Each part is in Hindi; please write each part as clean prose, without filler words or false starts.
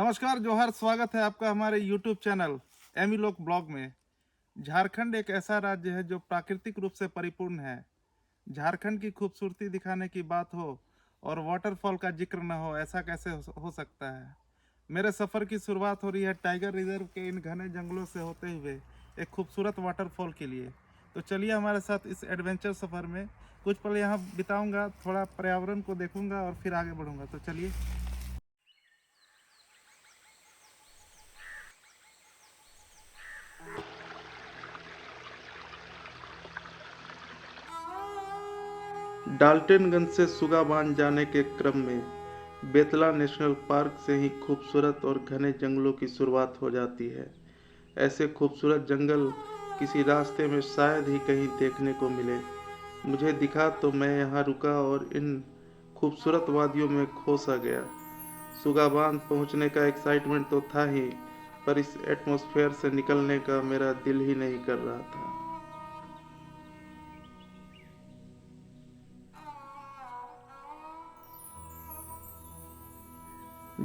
नमस्कार जोहर, स्वागत है आपका हमारे YouTube चैनल एमी लोक ब्लॉग में। झारखंड एक ऐसा राज्य है जो प्राकृतिक रूप से परिपूर्ण है। झारखंड की खूबसूरती दिखाने की बात हो और वाटरफॉल का जिक्र न हो, ऐसा कैसे हो सकता है। मेरे सफ़र की शुरुआत हो रही है टाइगर रिजर्व के इन घने जंगलों से होते हुए एक खूबसूरत वाटरफॉल के लिए। तो चलिए हमारे साथ इस एडवेंचर सफ़र में कुछ पल यहाँ बिताऊंगा, थोड़ा पर्यावरण को देखूंगा और फिर आगे बढ़ूंगा। तो चलिए। डाल्टनगंज से सुगाबान जाने के क्रम में बेतला नेशनल पार्क से ही खूबसूरत और घने जंगलों की शुरुआत हो जाती है। ऐसे खूबसूरत जंगल किसी रास्ते में शायद ही कहीं देखने को मिले। मुझे दिखा तो मैं यहाँ रुका और इन खूबसूरत वादियों में खो सा गया। सुगाबान पहुँचने का एक्साइटमेंट तो था ही, पर इस एटमॉस्फेयर से निकलने का मेरा दिल ही नहीं कर रहा था।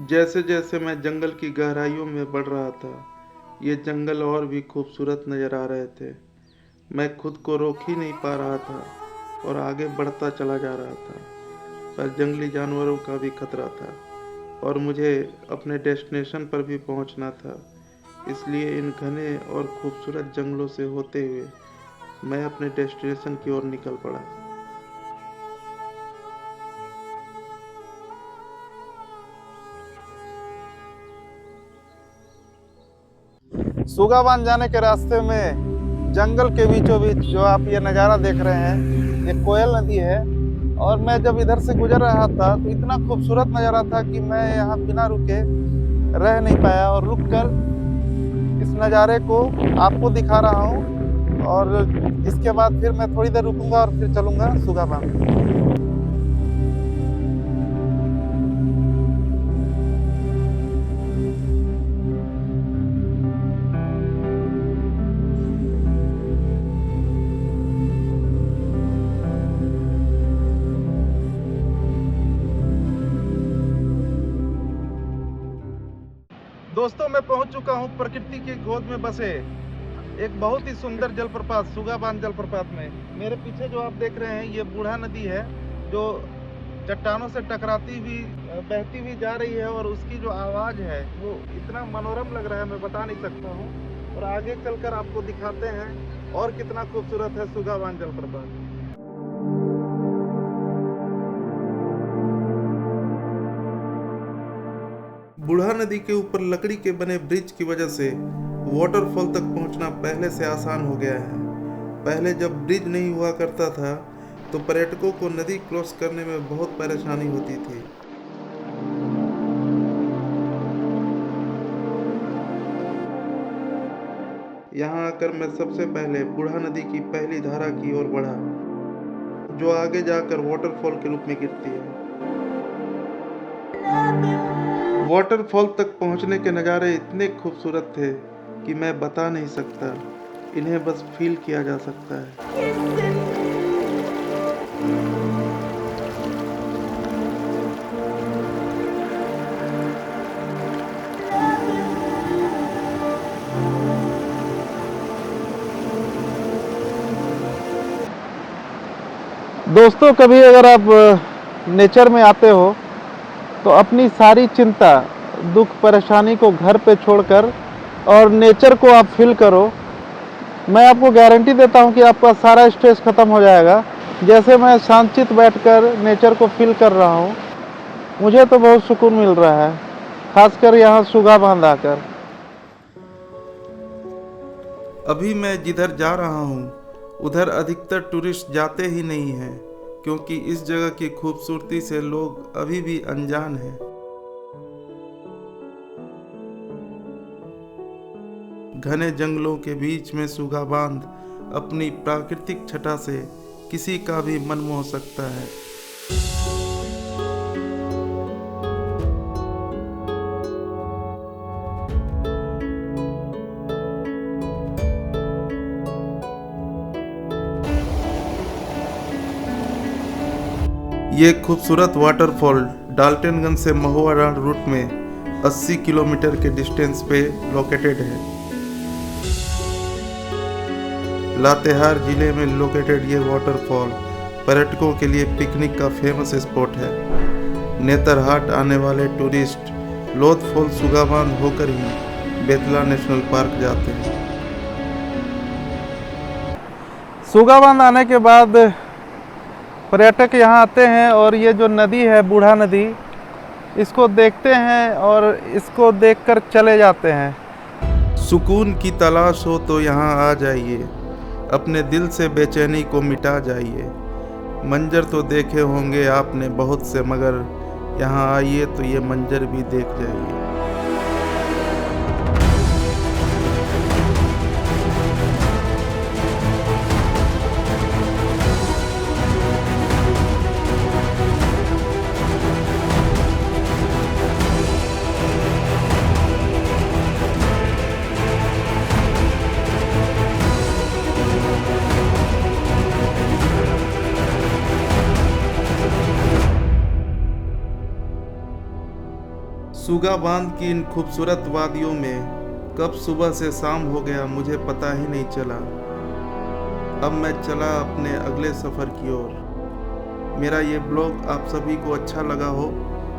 जैसे जैसे मैं जंगल की गहराइयों में बढ़ रहा था, ये जंगल और भी खूबसूरत नज़र आ रहे थे। मैं खुद को रोक ही नहीं पा रहा था और आगे बढ़ता चला जा रहा था, पर जंगली जानवरों का भी खतरा था और मुझे अपने डेस्टिनेशन पर भी पहुंचना था। इसलिए इन घने और खूबसूरत जंगलों से होते हुए मैं अपने डेस्टिनेशन की ओर निकल पड़ा। सुगाबान जाने के रास्ते में जंगल के बीचों बीच जो आप ये नज़ारा देख रहे हैं, ये कोयल नदी है। और मैं जब इधर से गुजर रहा था तो इतना खूबसूरत नज़ारा था कि मैं यहाँ बिना रुके रह नहीं पाया और रुककर इस नज़ारे को आपको दिखा रहा हूँ। और इसके बाद फिर मैं थोड़ी देर रुकूंगा और फिर चलूँगा सुगाबान। दोस्तों, मैं पहुंच चुका हूं प्रकृति की गोद में बसे एक बहुत ही सुंदर जलप्रपात सुगाबान जलप्रपात में। मेरे पीछे जो आप देख रहे हैं ये बूढ़ा नदी है, जो चट्टानों से टकराती हुई बहती हुई जा रही है। और उसकी जो आवाज़ है वो इतना मनोरम लग रहा है, मैं बता नहीं सकता हूँ। और आगे चलकर आपको दिखाते हैं और कितना खूबसूरत है सुगाबान जलप्रपात। बूढ़ा नदी के ऊपर लकड़ी के बने ब्रिज की वजह से वाटरफॉल तक पहुंचना पहले से आसान हो गया है। पहले जब ब्रिज नहीं हुआ करता था तो पर्यटकों को नदी क्रॉस करने में बहुत परेशानी होती थी। यहाँ आकर मैं सबसे पहले बूढ़ा नदी की पहली धारा की ओर बढ़ा, जो आगे जाकर वाटरफॉल के रूप में गिरती है। वाटरफॉल तक पहुंचने के नज़ारे इतने खूबसूरत थे कि मैं बता नहीं सकता, इन्हें बस फील किया जा सकता है। दोस्तों, कभी अगर आप नेचर में आते हो तो अपनी सारी चिंता, दुख, परेशानी को घर पे छोड़कर और नेचर को आप फील करो। मैं आपको गारंटी देता हूँ कि आपका सारा स्ट्रेस ख़त्म हो जाएगा। जैसे मैं शांतचित्त बैठकर नेचर को फील कर रहा हूँ, मुझे तो बहुत सुकून मिल रहा है, खासकर यहाँ सुगाबान आकर। अभी मैं जिधर जा रहा हूँ उधर अधिकतर टूरिस्ट जाते ही नहीं हैं, क्योंकि इस जगह की खूबसूरती से लोग अभी भी अनजान हैं। घने जंगलों के बीच में सुगाबान अपनी प्राकृतिक छटा से किसी का भी मन मोह सकता है। ये खूबसूरत वाटरफॉल डाल्टनगंज से महुआ रूट में 80 किलोमीटर के डिस्टेंस पे लोकेटेड है। लातेहार जिले में लोकेटेड ये वाटरफॉल पर्यटकों के लिए पिकनिक का फेमस स्पॉट है। नेतरहाट आने वाले टूरिस्ट लोथफॉल सुगाबांध होकर ही बेतला नेशनल पार्क जाते हैं। सुगाबांध आने के बाद पर्यटक यहाँ आते हैं और ये जो नदी है बूढ़ा नदी, इसको देखते हैं और इसको देखकर चले जाते हैं। सुकून की तलाश हो तो यहाँ आ जाइए, अपने दिल से बेचैनी को मिटा जाइए। मंजर तो देखे होंगे आपने बहुत से, मगर यहाँ आइए तो ये मंजर भी देख जाइए। सुगा बांध की इन खूबसूरत वादियों में कब सुबह से शाम हो गया मुझे पता ही नहीं चला। अब मैं चला अपने अगले सफ़र की ओर। मेरा ये ब्लॉग आप सभी को अच्छा लगा हो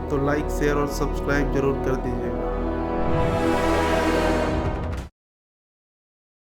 तो लाइक, शेयर और सब्सक्राइब जरूर कर दीजिएगा।